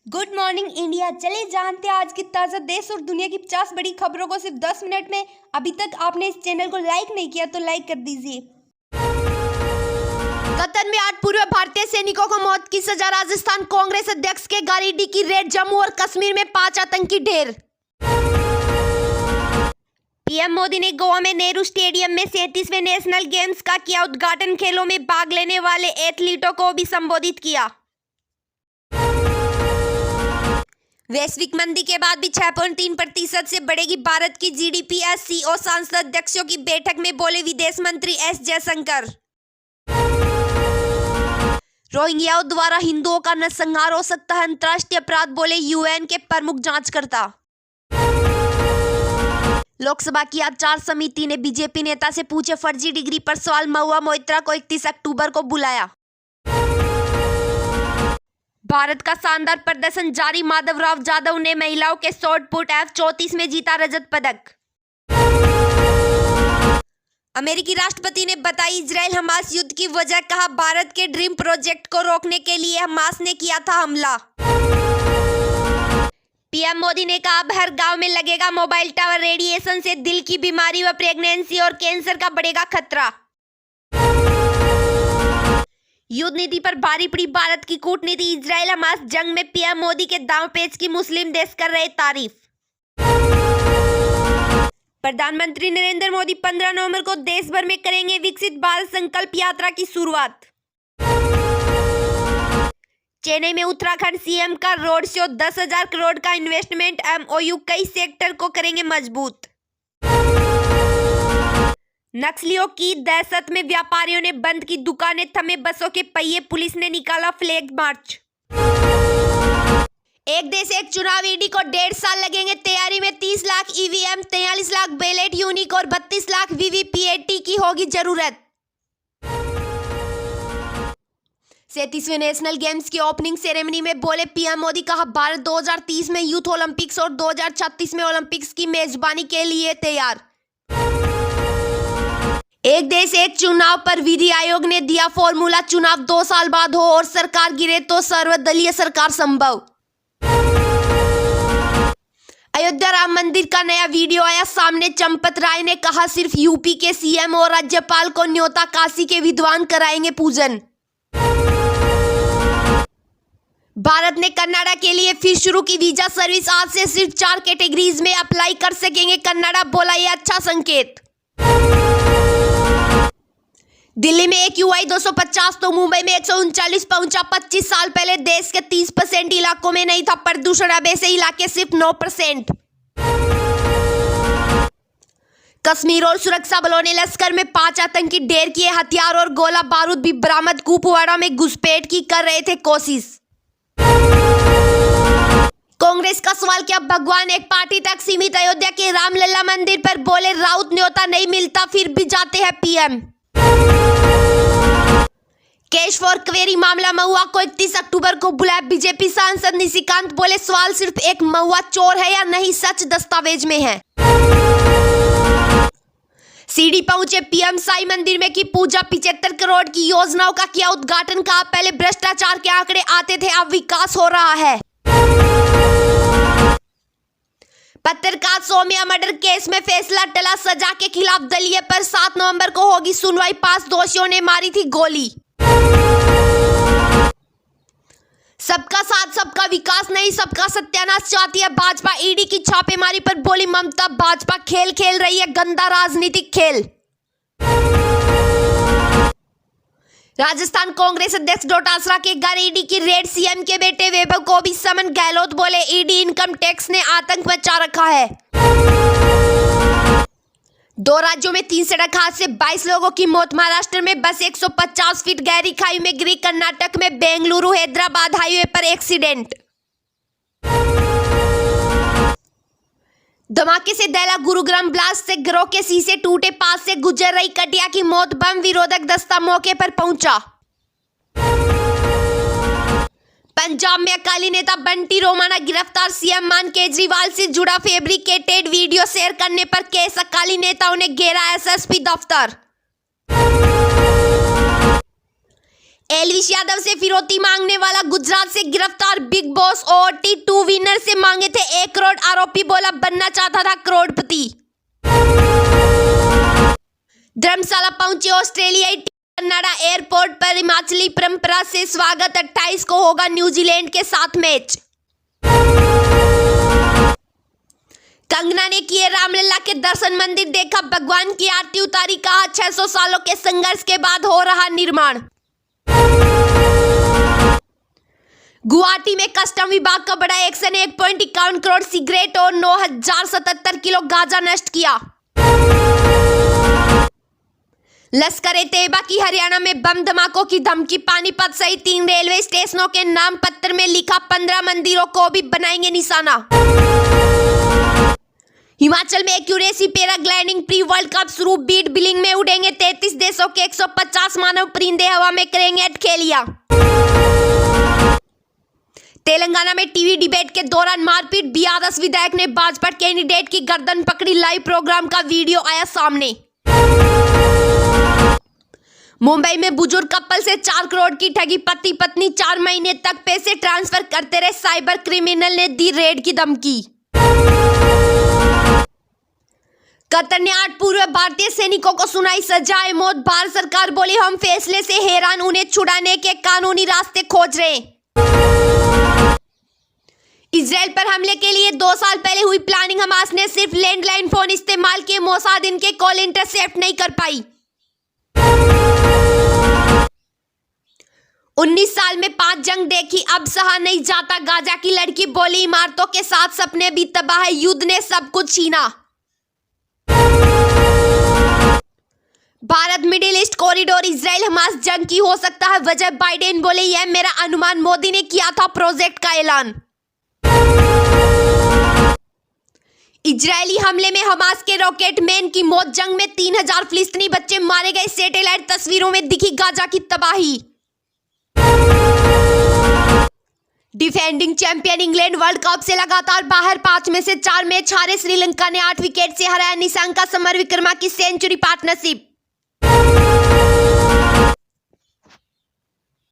Good morning India. चलिए जानते हैं आज की ताज़ा देश और दुनिया की 50 बड़ी खबरों को सिर्फ 10 मिनट में। अभी तक आपने इस चैनल को लाइक नहीं किया तो लाइक कर दीजिए। कतर में 8 पूर्व भारतीय सैनिकों को मौत की सजा। राजस्थान कांग्रेस अध्यक्ष के गाड़ी की रेड। जम्मू और कश्मीर में 5 आतंकी ढेर। पीएम मोदी ने गोवा में नेहरू स्टेडियम में 37वें नेशनल गेम्स का किया उद्घाटन। खेलों में भाग लेने वाले एथलीटों को भी संबोधित किया। वैश्विक मंदी के बाद भी 6.3% से बढ़ेगी भारत की जीडीपी। एससीओ सांसद अध्यक्षों की बैठक में बोले विदेश मंत्री एस जयशंकर। रोहिंग्याओं द्वारा हिंदुओं का नरसंहार हो सकता है अंतर्राष्ट्रीय अपराध, बोले यूएन के प्रमुख जांचकर्ता। लोकसभा की आचार समिति ने बीजेपी नेता से पूछे फर्जी डिग्री पर सवाल। महुआ मोइत्रा को 31 अक्टूबर को बुलाया। भारत का शानदार प्रदर्शन जारी। माधवराव जाधव ने महिलाओं के शॉट पुट F34 में जीता रजत पदक। अमेरिकी राष्ट्रपति ने बताई इजराइल हमास युद्ध की वजह। कहा भारत के ड्रीम प्रोजेक्ट को रोकने के लिए हमास ने किया था हमला। पीएम मोदी ने कहा अब हर गांव में लगेगा मोबाइल टावर। रेडिएशन से दिल की बीमारी व प्रेगनेंसी और कैंसर का बढ़ेगा खतरा। युद्ध नीति पर भारी पड़ी भारत की कूटनीति। इजराइल हमास जंग में पीएम मोदी के दांवपेच की मुस्लिम देश कर रहे तारीफ। प्रधानमंत्री नरेंद्र मोदी 15 नवंबर को देश भर में करेंगे विकसित भारत संकल्प यात्रा की शुरुआत। चेन्नई में उत्तराखंड सीएम का रोड शो। 10,000 करोड़ का इन्वेस्टमेंट एमओयू कई सेक्टर को करेंगे मजबूत। नक्सलियों की दहशत में व्यापारियों ने बंद की दुकानें, थमे बसों के पहिए। पुलिस ने निकाला फ्लैग मार्च। एक देश एक चुनाव ईडी को 1.5 साल लगेंगे। तैयारी में 30 lakh EVM, 43 lakh ballot unique और 32 लाख वीवीपीएटी की होगी जरूरत। 37वें नेशनल गेम्स की ओपनिंग सेरेमनी में बोले पीएम मोदी। कहा भारत 2030 में यूथ ओलंपिक्स और 2036 में ओलंपिक्स की मेजबानी के लिए तैयार। एक देश एक चुनाव पर विधि आयोग ने दिया फॉर्मूला। चुनाव 2 साल बाद हो और सरकार गिरे तो सर्वदलीय सरकार संभव। अयोध्या राम मंदिर का नया वीडियो आया सामने। चंपत राय ने कहा सिर्फ यूपी के सीएम और राज्यपाल को न्योता, काशी के विद्वान कराएंगे पूजन। भारत ने कनाडा के लिए फिर शुरू की वीजा सर्विस। आज से सिर्फ 4 कैटेगरीज में अप्लाई कर सकेंगे कनाडा। बोला यह अच्छा संकेत। दिल्ली में AQI 250 तो मुंबई में 139 पहुंचा। 25 साल पहले देश के 30% इलाकों में नहीं था प्रदूषण। अब ऐसे इलाके सिर्फ 9%। कश्मीर और सुरक्षा बलों ने लश्कर में 5 आतंकी ढेर किए। हथियार और गोला बारूद भी बरामद। कुपवाड़ा में घुसपैठ की कर रहे थे कोशिश। कांग्रेस का सवाल क्या भगवान एक पार्टी तक सीमित। अयोध्या के रामलला मंदिर पर बोले राउत न्योता नहीं मिलता फिर भी जाते हैं पीएम। कैश फॉर क्वेरी मामला। महुआ को 31 अक्टूबर को बुलाया। बीजेपी सांसद निशिकांत बोले सवाल सिर्फ एक महुआ चोर है या नहीं, सच दस्तावेज में है। सीडी पहुंचे पीएम। साई मंदिर में की पूजा। 75 करोड़ की योजनाओं का किया उद्घाटन। कहा पहले भ्रष्टाचार के आंकड़े आते थे, अब विकास हो रहा है। पत्रकार सौम्या मर्डर केस में फैसला टला। सजा के खिलाफ दलीय पर 7 नवंबर को होगी सुनवाई। 5 दोषियों ने मारी थी गोली। सबका साथ सबका विकास नहीं, सबका सत्यानाश चाहती है भाजपा। ईडी की छापेमारी पर बोली ममता भाजपा खेल खेल रही है गंदा राजनीतिक खेल। राजस्थान कांग्रेस अध्यक्ष डोटासरा के घर ईडी की रेड। सीएम के बेटे वैभव को भी समन। गहलोत बोले ईडी इनकम टैक्स ने आतंक मचा रखा है। 2 राज्यों में 3 सड़क हादसे, 22 लोगों की मौत। महाराष्ट्र में बस 150 फीट गहरी खाई में गिरी। कर्नाटक में बेंगलुरु हैदराबाद हाईवे पर एक्सीडेंट। धमाके से दहला गुरुग्राम। ब्लास्ट से घरों के शीशे टूटे। पास से गुजर रही कटिया की मौत। बम विरोधक दस्ता मौके पर पहुंचा। पंजाब में अकाली नेता बंटी रोमाना गिरफ्तार। सीएम मान केजरीवाल से जुड़ा फैब्रिकेटेड वीडियो शेयर करने पर केस। अकाली नेताओं ने घेरा एसएसपी दफ्तर। एलविश यादव से फिरौती मांगने वाला गुजरात से गिरफ्तार। बिग बॉस OOT2 विनर से मांगे थे 1 करोड़, आरोपी बोला बनना चाहता था करोड़पति। धर्मशाला पहुंची ऑस्ट्रेलियाई टीम, कन्नाडा एयरपोर्ट पर हिमाचली परंपरा से स्वागत। 28 को होगा न्यूजीलैंड के साथ मैच। कंगना ने किए रामलला के दर्शन, मंदिर देखा, भगवान की आरती उतारी, कहा 600 सालों के संघर्ष के बाद हो रहा निर्माण। गुवाहाटी में कस्टम विभाग का बड़ा एक्शन, 1.51 करोड़ सिगरेट और 9077 किलो गांजा नष्ट किया। लश्कर-ए तैयबा की हरियाणा में बम धमाकों की धमकी, पानीपत सहित 3 रेलवे स्टेशनों के नाम पत्र में लिखा, 15 मंदिरों को भी बनाएंगे निशाना। हिमाचल में accuracy paragliding pre world cup शुरू, बीट बिलिंग में उड़ेंगे 33 देशों के 150 मानव परिंदे, हवा में करेंगे अटखेलियां। तेलंगाना में टीवी डिबेट के दौरान मारपीट, बीआरएस विधायक ने भाजपा कैंडिडेट की गर्दन पकड़ी, लाइव प्रोग्राम का वीडियो आया सामने। मुंबई में बुजुर्ग कपल से 4 करोड़ की ठगी, पति पत्नी 4 महीने तक पैसे ट्रांसफर करते रहे, साइबर क्रिमिनल ने दी रेड की धमकी। कतर ने 8 पूर्व भारतीय सैनिकों को सुनाई सजाए मौत, भारत सरकार बोली हम फैसले से हैरान, उन्हें छुड़ाने के कानूनी रास्ते खोज रहे। इजराइल पर हमले के लिए 2 साल पहले हुई प्लानिंग, हमास ने सिर्फ लैंडलाइन फोन इस्तेमाल किए, मोसाद इनके कॉल इंटरसेप्ट नहीं कर पाई। 19 साल में 5 जंग देखी, अब सहा नहीं जाता, गाजा की लड़की बोली इमारतों के साथ सपने भी तबाह है, युद्ध ने सब कुछ छीना। Bharat middle east corridor, Israel Hamas जंग की हो सकता है वजह, बाइडेन बोले यह मेरा अनुमान, मोदी ने किया था प्रोजेक्ट का ऐलान। इजरायली हमले में हमास के रॉकेटमैन की मौत, जंग में 3000 फिलिस्तीनी बच्चे मारे गए, सैटेलाइट तस्वीरों में दिखी गाजा की तबाही। Defending champion England world cup से लगातार बाहर, 5 में से 4 मैच हारे, श्रीलंका ने 8 विकेट से हराया निशंका समर विक्रमा की सेंचुरी पार्टनरशिप।